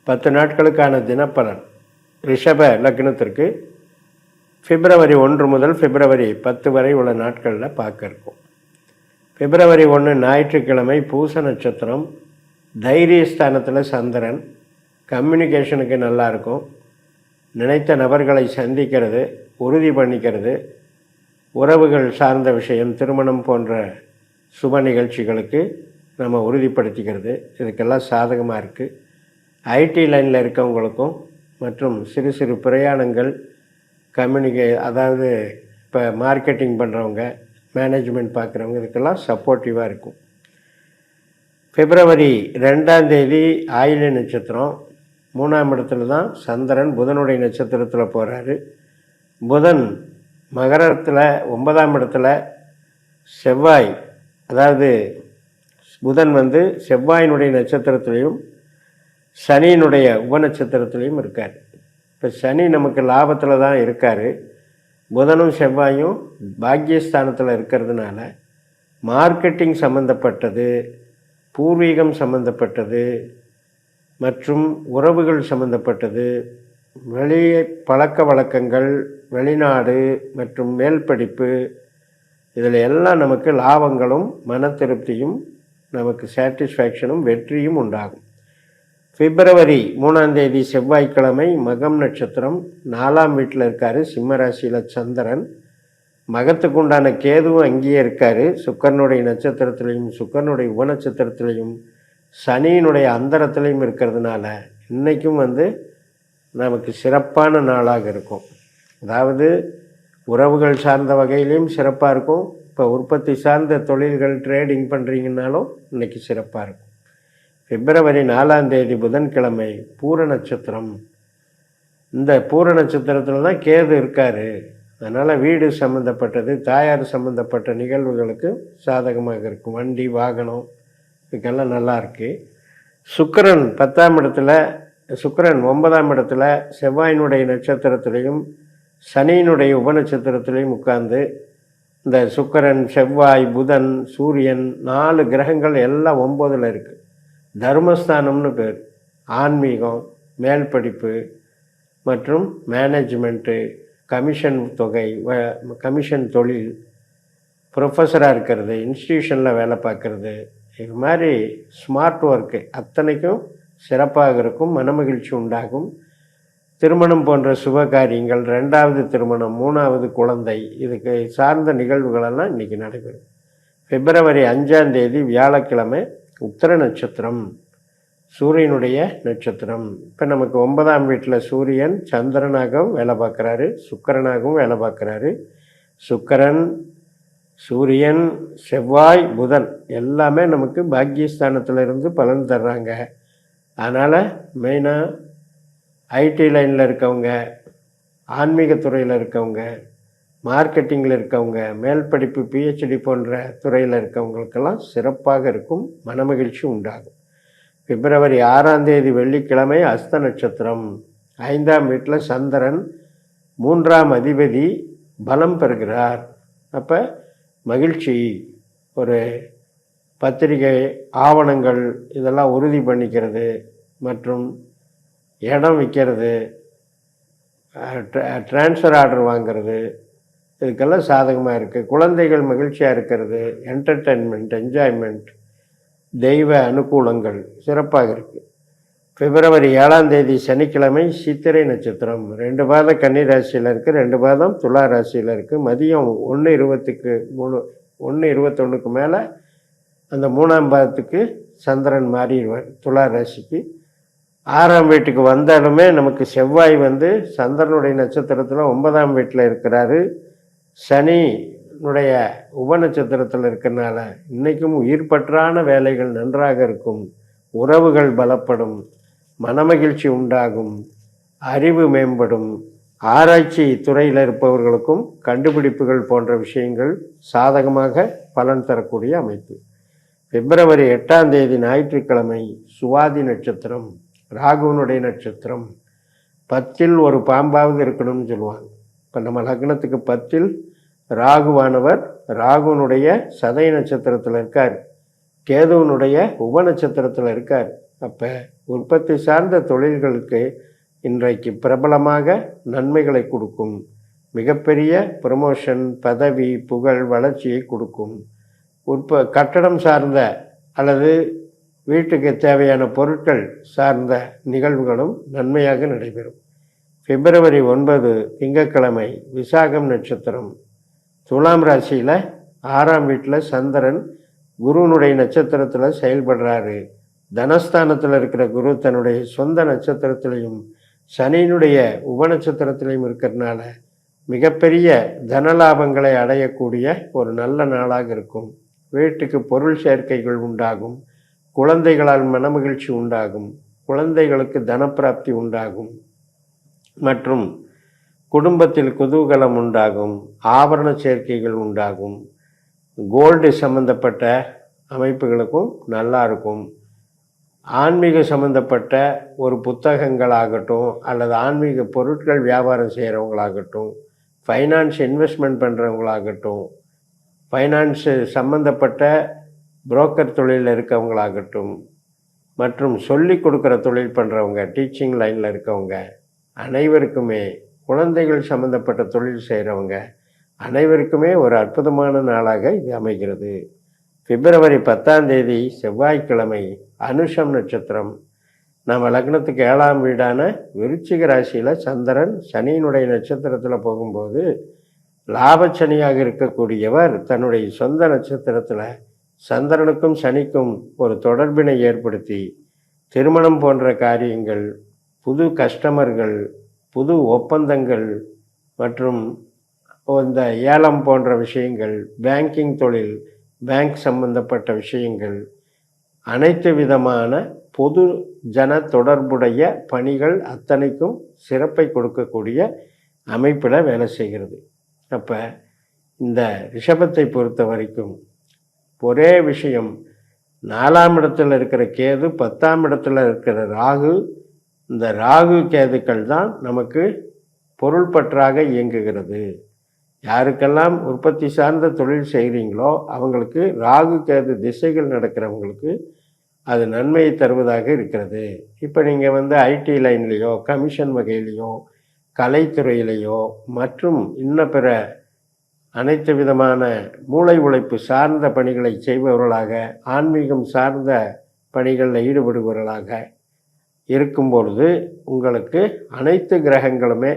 10 நாட்களுக்கான தினப்பலன் ரிஷப லக்னத்திற்கு பிப்ரவரி 1 முதல் பிப்ரவரி 10 வரை உள்ள நாட்களில் பார்க்க இருக்கும். பிப்ரவரி 1 ஞாயிற்றுக்கிழமை பூச நட்சத்திரம், தைரியஸ்தானத்தில் சந்திரன், கம்யூனிகேஷனுக்கு நல்லாயிருக்கும். நினைத்த நபர்களை சந்திக்கிறது, உறுதி பண்ணிக்கிறது, உறவுகள் சார்ந்த விஷயம், திருமணம் போன்ற சுப நிகழ்ச்சிகளுக்கு நம்ம உறுதிப்படுத்திக்கிறது, இதுக்கெல்லாம் சாதகமாக இருக்குது. ஐடி லைனில் இருக்கவங்களுக்கும் மற்றும் சிறு சிறு பிரயாணங்கள், அதாவது இப்போ மார்க்கெட்டிங் பண்ணுறவங்க, மேனேஜ்மெண்ட் பார்க்குறவங்க, இதுக்கெல்லாம் சப்போர்ட்டிவாக இருக்கும். பிப்ரவரி 2ஆம் தேதி ஆயில்ய நட்சத்திரம், 3ஆம் இடத்துல தான் சந்திரன் புதனுடைய நட்சத்திரத்தில் போகிறாரு. புதன் மகரத்தில் 9ஆம் இடத்துல, செவ்வாய், அதாவது புதன் செவ்வாயினுடைய நட்சத்திரத்திலையும் சனியினுடைய உபநட்சத்திரத்திலையும் இருக்கார். இப்போ சனி நமக்கு லாபத்தில் தான் இருக்கார். புதனும் செவ்வாயும் பாக்கியஸ்தானத்தில் இருக்கிறதுனால மார்க்கெட்டிங் சம்மந்தப்பட்டது, பூர்வீகம் சம்மந்தப்பட்டது மற்றும் உறவுகள் சம்மந்தப்பட்டது, வெளியே பழக்க வழக்கங்கள், வெளிநாடு மற்றும் மேல் படிப்பு, இதில் எல்லாம் நமக்கு லாபங்களும் மன திருப்தியும், நமக்கு சாட்டிஸ்ஃபேக்ஷனும் வெற்றியும் உண்டாகும். பிப்ரவரி 3ஆம் தேதி செவ்வாய்க்கிழமை மகம் நட்சத்திரம், 4ஆம் வீட்டில் இருக்கார். சிம்ம ராசியில் சந்திரன், மகத்துக்கு உண்டான கேதுவும் அங்கேயே இருக்கார். சுக்கரனுடைய நட்சத்திரத்திலையும் சுக்கரனுடைய உபநட்சத்திரத்திலையும் சனியினுடைய அந்தரத்திலையும் இருக்கிறதுனால இன்றைக்கும் நமக்கு சிறப்பான நாளாக இருக்கும். அதாவது உறவுகள் சார்ந்த வகையிலையும் சிறப்பாக இருக்கும். இப்போ உற்பத்தி சார்ந்த தொழில்கள், ட்ரேடிங் பண்ணுறீங்கன்னாலும் இன்றைக்கி சிறப்பாக இருக்கும். பிப்ரவரி 4ஆம் தேதி புதன்கிழமை பூர நட்சத்திரம். இந்த பூர நட்சத்திரத்தில் தான் கேது இருக்கார். அதனால் வீடு சம்மந்தப்பட்டது, தாயார் சம்மந்தப்பட்ட நிகழ்வுகளுக்கு சாதகமாக இருக்கும். வண்டி, வாகனம், இதுக்கெல்லாம் நல்லா இருக்குது. சுக்கிரன் 10ஆம் இடத்துல, சுக்கிரன் 9ஆம் இடத்துல செவ்வாயினுடைய நட்சத்திரத்திலையும் சனியினுடைய உபநட்சத்திரத்திலையும் உட்கார்ந்து, இந்த சுக்கிரன், செவ்வாய், புதன், சூரியன் 4 கிரகங்கள் எல்லாம் 9ல் இருக்குது. தர்மஸ்தானம்னு பேர். ஆன்மீகம், மேல் படிப்பு மற்றும் மேனேஜ்மெண்ட்டு, கமிஷன் தொகை, கமிஷன் தொழில், ப்ரொஃபஸராக இருக்கிறது, இன்ஸ்டிடியூஷனில் வேலை பார்க்குறது, இது மாதிரி ஸ்மார்ட் ஒர்க்கு அத்தனைக்கும் சிறப்பாக இருக்கும். மனமகிழ்ச்சி உண்டாகும். திருமணம் போன்ற சுப காரியங்கள், 2வது திருமணம், 3வது குழந்தை, இதுக்கு சார்ந்த நிகழ்வுகளெல்லாம் இன்றைக்கி நடைபெறும். பிப்ரவரி 5ஆம் தேதி வியாழக்கிழமை உத்திர நட்சத்திரம், சூரியனுடைய நட்சத்திரம். இப்போ நமக்கு 9ஆம் வீட்டில் சூரியன் சந்திரனாகவும் வேலை பார்க்குறாரு, சுக்கிரனாகவும் வேலை பார்க்குறாரு. சுக்கிரன், சூரியன், செவ்வாய், புதன் எல்லாமே நமக்கு பாக்கியஸ்தானத்தில் இருந்து பலன் தர்றாங்க. அதனால் மெயினாக ஐடி லைனில் இருக்கவங்க, ஆன்மீகத்துறையில் இருக்கவங்க, மார்க்கெட்டிங்கில் இருக்கவங்க, மேல் படிப்பு பிஹெச்டி போன்ற துறையில் இருக்கவங்களுக்கெல்லாம் சிறப்பாக இருக்கும். மனமகிழ்ச்சி உண்டாகும். பிப்ரவரி 6ஆம் தேதி வெள்ளிக்கிழமை அஸ்த நட்சத்திரம், 5ஆம் வீட்டில் சந்திரன், 3ஆம் அதிபதி பலம் பெறுகிறார். அப்போ மகிழ்ச்சி, ஒரு பத்திரிகை, ஆவணங்கள் இதெல்லாம் உறுதி பண்ணிக்கிறது மற்றும் இடம் விற்கிறது, டிரான்ஸ்ஃபர் ஆர்டர் வாங்கிறது, இதுக்கெல்லாம் சாதகமாக இருக்குது. குழந்தைகள் மகிழ்ச்சியாக இருக்கிறது, என்டர்டெயின்மெண்ட், என்ஜாய்மெண்ட், தெய்வ அனுகூலங்கள் சிறப்பாக இருக்குது. பிப்ரவரி 7ஆம் தேதி சனிக்கிழமை சித்திரை நட்சத்திரம், 2 பாதம் கன்னி ராசியில் இருக்குது, 2 பாதம் துலா ராசியில் இருக்குது. மதியம் 1:21க்கு மேலே அந்த 3ஆம் பாதத்துக்கு சந்திரன் மாறிடுவார் துலா ராசிக்கு. 6ஆம் வீட்டுக்கு வந்தாலுமே நமக்கு செவ்வாய் சந்திரனுடைய நட்சத்திரத்தில் 9ஆம் வீட்டில் இருக்கிறாரு. சனினுடைய உபநட்சத்திரத்தில் இருக்கிறனால இன்றைக்கும் உயிர்பற்றான வேலைகள் நன்றாக இருக்கும். உறவுகள் பலப்படும், மனமகிழ்ச்சி உண்டாகும், அறிவு மேம்படும். ஆராய்ச்சி துறையில் இருப்பவர்களுக்கும் கண்டுபிடிப்புகள் போன்ற விஷயங்கள் சாதகமாக பலன் தரக்கூடிய அமைப்பு. பிப்ரவரி 8ஆம் தேதி ஞாயிற்றுக்கிழமை சுவாதி நட்சத்திரம், ராகுவனுடைய நட்சத்திரம். 10ல் ஒரு பாம்பாவது இருக்கணும்னு சொல்லுவாங்க. இப்போ நம்ம லக்னத்துக்கு 10ல் ராகுவானவர் ராகுனுடைய சதய நட்சத்திரத்தில் இருக்கார், கேதுவனுடைய உபநட்சத்திரத்தில் இருக்கார். அப்போ உற்பத்தி சார்ந்த தொழில்களுக்கு இன்றைக்கு பிரபலமாக நன்மைகளை கொடுக்கும், மிகப்பெரிய ப்ரமோஷன், பதவி, புகழ், வளர்ச்சியை கொடுக்கும். கட்டடம் சார்ந்த அல்லது வீட்டுக்கு தேவையான பொருட்கள் சார்ந்த நிகழ்வுகளும் நன்மையாக நடைபெறும். பிப்ரவரி 9 திங்கட்கிழமை, விசாகம் நட்சத்திரம், துலாம் ராசியில் 6ஆம் வீட்டில் சந்திரன் குருனுடைய நட்சத்திரத்தில் செயல்படுறாரு. தனஸ்தானத்தில் இருக்கிற குரு தன்னுடைய சொந்த நட்சத்திரத்திலையும் சனியினுடைய உபநட்சத்திரத்திலையும் இருக்கிறதுனால மிகப்பெரிய தனலாபங்களை அடையக்கூடிய ஒரு நல்ல நாளாக இருக்கும். வீட்டுக்கு பொருள் சேர்க்கைகள் உண்டாகும், குழந்தைகளால் மனமகிழ்ச்சி உண்டாகும், குழந்தைகளுக்கு தனப்பிராப்தி உண்டாகும் மற்றும் குடும்பத்தில் குதூகலம் உண்டாகும், ஆபரண சேர்க்கைகள் உண்டாகும். கோல்டு சம்பந்தப்பட்ட அமைப்புகளுக்கும் நல்லா இருக்கும். ஆன்மீக சம்பந்தப்பட்ட ஒரு புத்தகங்களாகட்டும் அல்லது ஆன்மீக பொருட்கள் வியாபாரம் செய்கிறவங்களாகட்டும், ஃபைனான்ஸ் இன்வெஸ்ட்மெண்ட் பண்ணுறவங்களாகட்டும், ஃபைனான்ஸு சம்பந்தப்பட்ட புரோக்கர் தொழிலில் இருக்கவங்களாகட்டும் மற்றும் சொல்லி கொடுக்குற தொழில் பண்ணுறவங்க, டீச்சிங் லைனில் இருக்கவங்க அனைவருக்குமே, குழந்தைகள் சம்பந்தப்பட்ட தொழில் செய்கிறவங்க அனைவருக்குமே ஒரு அற்புதமான நாளாக இது அமைகிறது. பிப்ரவரி 10ஆம் தேதி செவ்வாய்க்கிழமை, அனுஷம் நட்சத்திரம். நம்ம லக்னத்துக்கு 7ஆம் வீடான விருச்சிக ராசியில் சந்திரன் சனியினுடைய நட்சத்திரத்தில் போகும்போது லாபச்சனியாக இருக்கக்கூடியவர் தன்னுடைய சொந்த நட்சத்திரத்தில் சந்திரனுக்கும் சனிக்கும் ஒரு தொடர்பினை ஏற்படுத்தி திருமணம் போன்ற காரியங்கள், புது கஸ்டமர்கள், புது ஒப்பந்தங்கள் மற்றும் இந்த ஏலம் போன்ற விஷயங்கள், பேங்கிங் தொழில், பேங்க் சம்பந்தப்பட்ட விஷயங்கள், அனைத்து விதமான பொது ஜன தொடர்புடைய பணிகள் அத்தனைக்கும் சிறப்பை கொடுக்கக்கூடிய அமைப்பில் வேலை செய்கிறது. அப்போ இந்த ரிஷபத்தை பொறுத்த வரைக்கும் ஒரே விஷயம், 4ஆம் இடத்துல இருக்கிற கேது, 10ஆம் இடத்துல இருக்கிற ராகு, இந்த ராகு கேதுக்கள் தான் நமக்கு பொருள் பற்றாக இயங்குகிறது. யாருக்கெல்லாம் உற்பத்தி சார்ந்த தொழில் செய்கிறீங்களோ அவங்களுக்கு ராகு கேது திசைகள் நடக்கிறவங்களுக்கு அது நன்மையை தருவதாக இருக்கிறது. இப்போ நீங்கள் ஐடி லைன்லேயோ, கமிஷன் வகையிலையோ, கலைத்துறையிலையோ மற்றும் இன்ன பிற அனைத்து விதமான மூளை உழைப்பு சார்ந்த பணிகளை செய்பவர்களாக, ஆன்மீகம் சார்ந்த பணிகளில் ஈடுபடுபவர்களாக இருக்கும்பொழுது உங்களுக்கு அனைத்து கிரகங்களுமே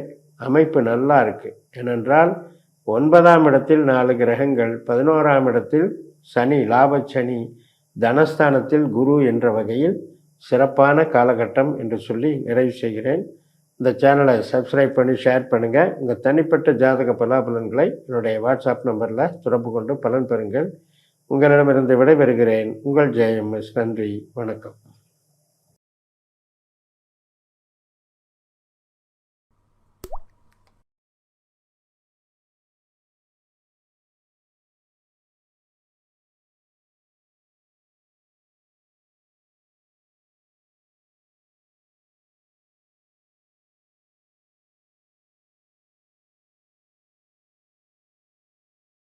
அமைப்பு நல்லா இருக்குது. ஏனென்றால் 9ஆம் இடத்தில் 4 கிரகங்கள், 11ஆம் இடத்தில் சனி, லாபச்சனி, தனஸ்தானத்தில் குரு என்ற வகையில் சிறப்பான காலகட்டம் என்று சொல்லி நிறைவு செய்கிறேன். இந்த சேனலை சப்ஸ்கிரைப் பண்ணி ஷேர் பண்ணுங்கள். உங்கள் தனிப்பட்ட ஜாதக பலாபலன்களை என்னுடைய வாட்ஸ்அப் நம்பரில் தொடர்பு கொண்டு பலன் பெறுங்கள். உங்களிடமிருந்து விடைபெறுகிறேன். உங்கள் ஜெயம் எஸ். நன்றி, வணக்கம்.